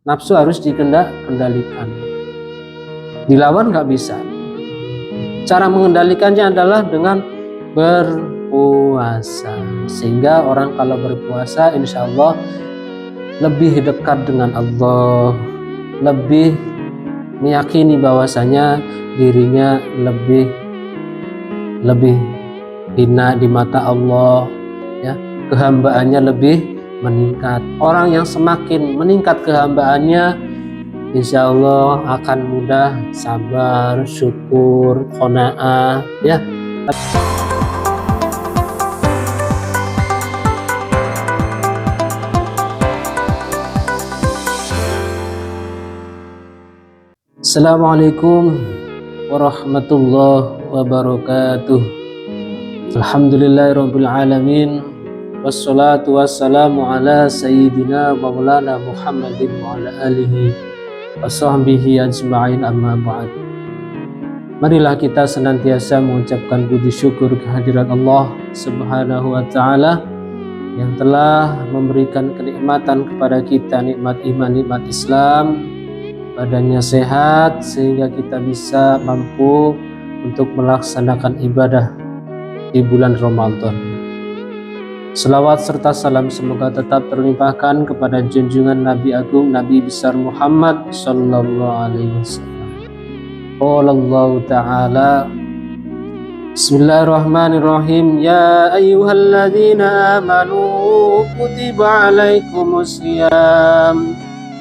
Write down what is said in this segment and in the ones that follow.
Nafsu harus dikendalikan. Dilawan nggak bisa. Cara mengendalikannya adalah dengan berpuasa. Sehingga orang kalau berpuasa insya Allah lebih dekat dengan Allah, lebih meyakini bahwasanya dirinya lebih hina di mata Allah, ya, kehambaannya lebih meningkat. Orang yang semakin meningkat kehambaannya, insya Allah akan mudah sabar, syukur, qanaah, ya. Assalamualaikum warahmatullahi wabarakatuh. Alhamdulillahirabbil alamin. Wassalatu wassalamu ala sayyidina maulana Muhammadin wa ala alihi wa sahbihi ajma'in, amma ba'd. Marilah kita senantiasa mengucapkan puji syukur kehadirat Allah Subhanahu wa taala yang telah memberikan kenikmatan kepada kita, nikmat iman, nikmat Islam, badannya sehat sehingga kita bisa mampu untuk melaksanakan ibadah di bulan Ramadan. Selawat serta salam semoga tetap terlimpahkan kepada junjungan Nabi Agung, Nabi besar Muhammad sallallahu alaihi wasallam. Qala Allah Ta'ala, Bismillahirrahmanirrahim. Ya ayyuhalladzina amanu kutiba alaikumusiyam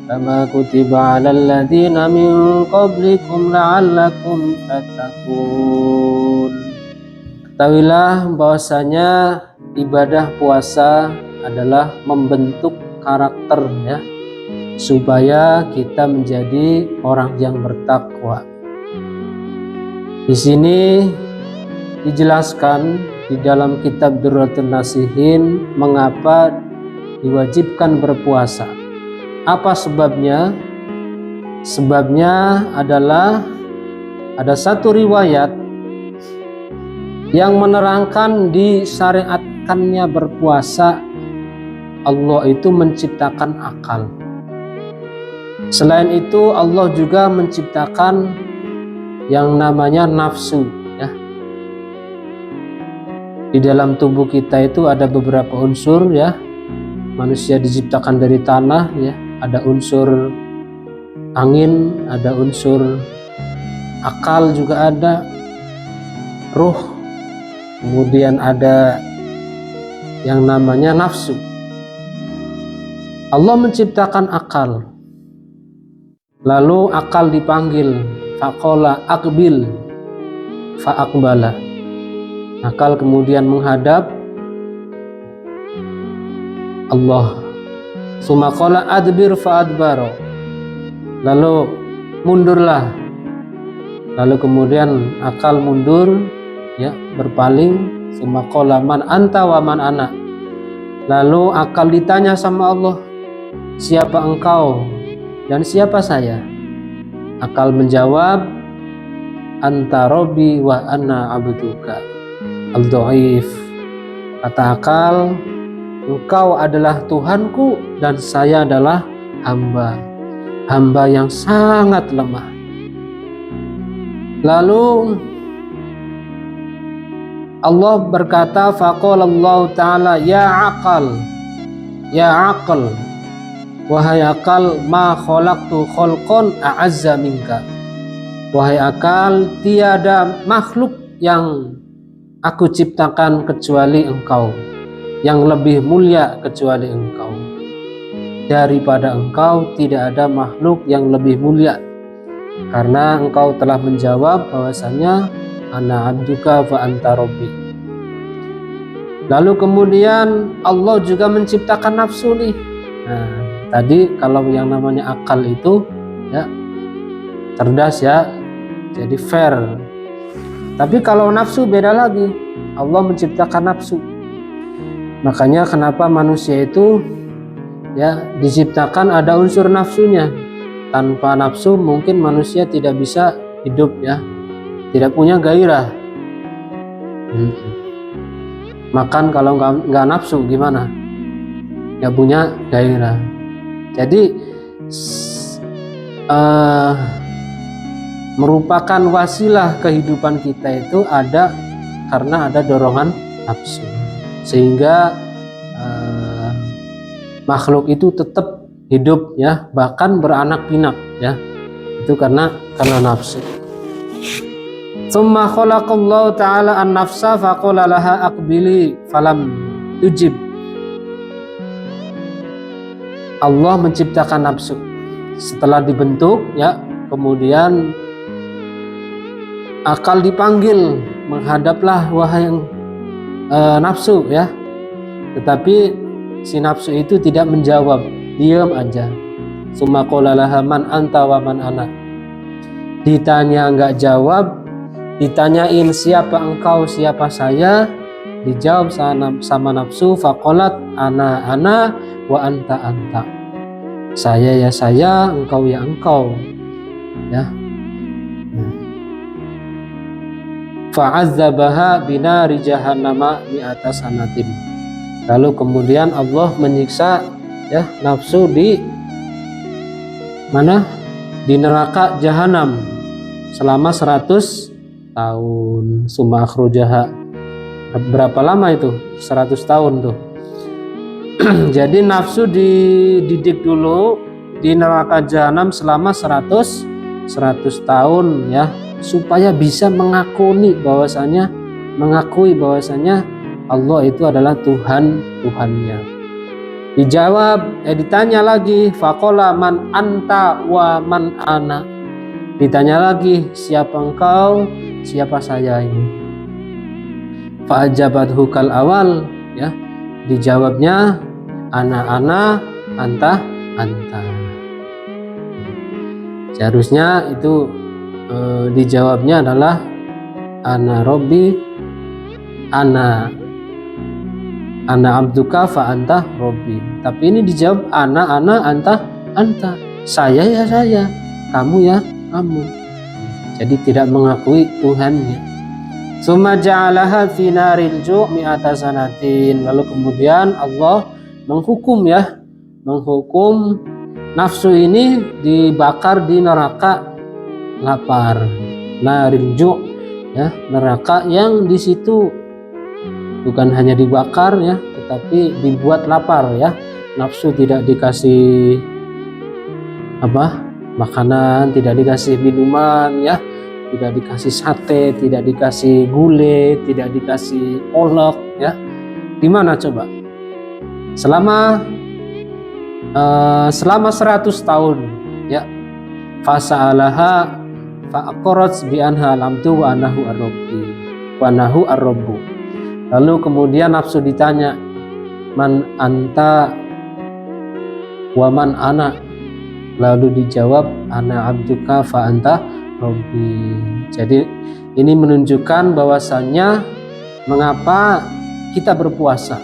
kama kutiba alal ladzina min qablikum la'allakum tattaqun. Ketahuilah bahwasanya ibadah puasa adalah membentuk karakter, ya, supaya kita menjadi orang yang bertakwa. Di sini dijelaskan di dalam kitab Durratun Nasihin mengapa diwajibkan berpuasa. Apa sebabnya? Sebabnya adalah ada satu riwayat yang menerangkan disyariatkannya berpuasa, Allah itu menciptakan akal. Selain itu Allah juga menciptakan yang namanya nafsu, ya. Di dalam tubuh kita itu ada beberapa unsur, ya. Manusia diciptakan dari tanah, ya. Ada unsur angin, ada unsur akal juga ada, ruh. Kemudian ada yang namanya nafsu. Allah menciptakan akal. Lalu akal dipanggil, faqala aqbil fa'aqbala. Akal kemudian menghadap Allah. Summa qala adbir fa'adbara. Lalu mundurlah. Lalu kemudian akal mundur, ya, berpaling. Summa qala man anta wa man ana. Lalu akal ditanya sama Allah, siapa engkau dan siapa saya? Akal menjawab, anta rabbi wa ana abduka al-dhaif. Kata akal, engkau adalah Tuhanku dan saya adalah hamba yang sangat lemah. Lalu Allah berkata, faqala Allah Ta'ala, ya aqal, wahai akal, ma khalaqtu khalqan a'azza minka. Wahai akal, tiada makhluk yang aku ciptakan kecuali engkau, yang lebih mulia kecuali engkau. Daripada engkau tidak ada makhluk yang lebih mulia, karena engkau telah menjawab bahwasanya ana abduka fa anta rabbi. Lalu kemudian Allah juga menciptakan nafsu nih. Nah, tadi kalau yang namanya akal itu, ya, cerdas, ya, jadi fair. Tapi kalau nafsu beda lagi. Allah menciptakan nafsu. Makanya kenapa manusia itu, ya, diciptakan ada unsur nafsunya. Tanpa nafsu mungkin manusia tidak bisa hidup, ya, tidak punya gairah. Makan kalau nggak nafsu gimana? Nggak punya gairah. Jadi merupakan wasilah kehidupan kita itu ada karena ada dorongan nafsu, sehingga makhluk itu tetap hidup ya, bahkan beranak pinak ya, itu karena nafsu. Tsumma khalaqallahu ta'ala an-nafsa faqala laha aqbili falam tujib. Allah menciptakan nafsu setelah dibentuk ya, kemudian akal dipanggil, menghadaplah wahai nafsu ya, tetapi si nafsu itu tidak menjawab, diam aja. Tsumma qala laha man anta wa man ana. Ditanya enggak jawab, ditanyain siapa engkau siapa saya, dijawab sama nafsu, faqalat ana wa anta. Saya ya saya, engkau ya engkau ya. Fa'azzabaha binari jahannama mi'ata sanatin. Lalu kemudian Allah menyiksa ya nafsu di mana? Di neraka jahanam selama 100 tahun. Summa akhrajaha. Berapa lama itu? 100 tahun tuh. Jadi nafsu dididik dulu di neraka jahanam selama 100 tahun ya, supaya bisa mengakui bahwasanya Allah itu adalah Tuhannya. Ditanya lagi, faqala man anta wa man ana. Ditanya lagi, siapa engkau, siapa saya ini. Fa'ajabathu kal awal ya, dijawabnya ana, anta. Seharusnya itu dijawabnya adalah ana robbi, ana abduka fa anta robbi. Tapi ini dijawab ana, anta. Saya ya saya, kamu ya kamu. Jadi tidak mengakui Tuhannya. Summa ja'alaha fi naril ju' mi'ata sanatin. Lalu kemudian Allah menghukum nafsu ini dibakar di neraka lapar. Naril ju' ya, neraka yang di situ bukan hanya dibakar ya, tetapi dibuat lapar ya. Nafsu tidak dikasih makanan, tidak dikasih minuman ya, tidak dikasih sate, tidak dikasih gulai, tidak dikasih kolak ya. Gimana coba? Selama 100 tahun ya. Fasa'alaha fa'aqarat bi anha lamtu wa anahu ar-rabbu. Lalu kemudian nafsu ditanya, man anta wa man ana. Lalu dijawab, ana abduka fa anta rabbi. Jadi ini menunjukkan bahwasannya mengapa kita berpuasa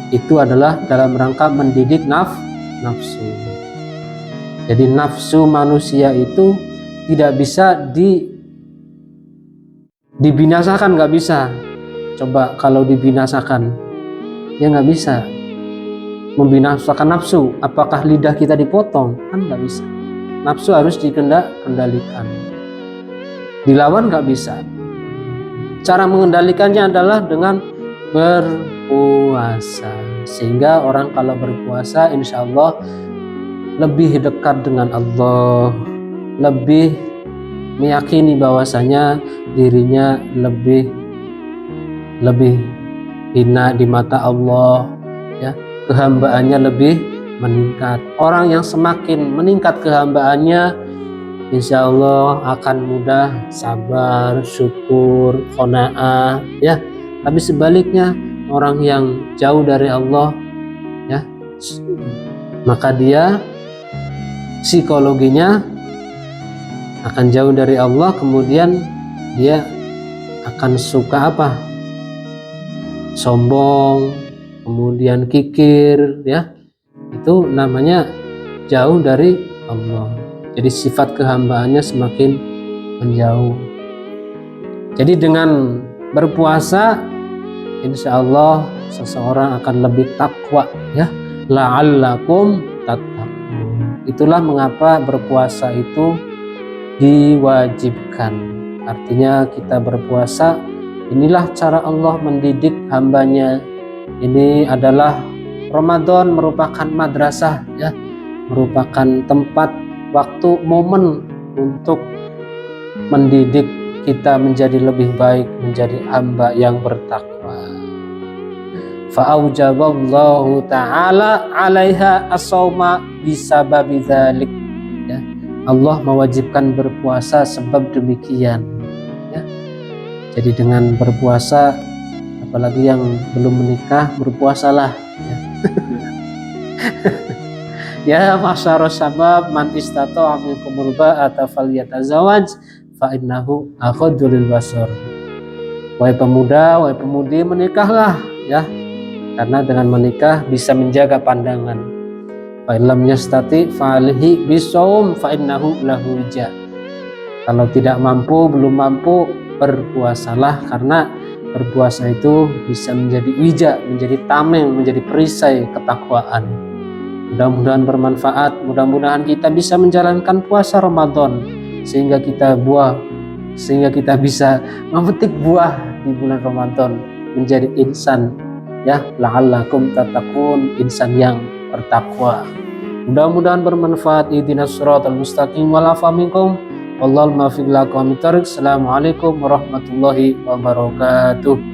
itu adalah dalam rangka mendidik nafsu. Jadi nafsu manusia itu tidak bisa dibinasakan, nggak bisa. Coba kalau dibinasakan, ya nggak bisa. Membinasakan nafsu, apakah lidah kita dipotong? Kan nggak bisa. Nafsu harus dikendalikan. Dilawan nggak bisa. Cara mengendalikannya adalah dengan berpuasa. Sehingga orang kalau berpuasa insya Allah lebih dekat dengan Allah, lebih meyakini bahwasanya dirinya lebih hina di mata Allah ya, kehambaannya lebih meningkat. Orang yang semakin meningkat kehambaannya insya Allah akan mudah sabar, syukur, qanaah ya. Tapi sebaliknya orang yang jauh dari Allah ya, maka dia psikologinya akan jauh dari Allah, kemudian dia akan suka sombong, kemudian kikir ya. Itu namanya jauh dari Allah. Jadi sifat kehambaannya semakin menjauh. Jadi dengan berpuasa insya Allah seseorang akan lebih takwa ya, la'allakum tattaqun. Itulah mengapa berpuasa itu diwajibkan. Artinya kita berpuasa, inilah cara Allah mendidik hambanya. Ini adalah Ramadan merupakan madrasah, ya, merupakan tempat, waktu, momen untuk mendidik kita menjadi lebih baik, menjadi hamba yang bertakwa. Fa'aujaballahu ta'ala 'alaiha as-shauma bisababi dzalik. Ya, Allah mewajibkan berpuasa sebab demikian. Ya. Jadi dengan berpuasa, apalagi yang belum menikah, berpuasalah. Ya. Ya masyarakat syabab, man istata'a minkumul ba'ata falyatazawwaj fa innahu aghaddu lil basar. Wahai pemuda, wahai pemudi, menikahlah, ya. Karena dengan menikah bisa menjaga pandangan. Fa illam yastati fa alaihi bisawm fa innahu lahu wija. Kalau tidak mampu, belum mampu, berpuasalah, karena berpuasa itu bisa menjadi wija, menjadi tameng, menjadi perisai ketakwaan. Mudah-mudahan bermanfaat, mudah-mudahan kita bisa menjalankan puasa Ramadan sehingga kita bisa memetik buah di bulan Ramadan, menjadi insan, ya, la'allakum tattaqun, insan yang bertakwa. Mudah-mudahan bermanfaat. Ihdinas siratal mustaqim wal afa minkum wallahul muwaffiq ila aqwamit thoriq. Assalamualaikum warahmatullahi wabarakatuh.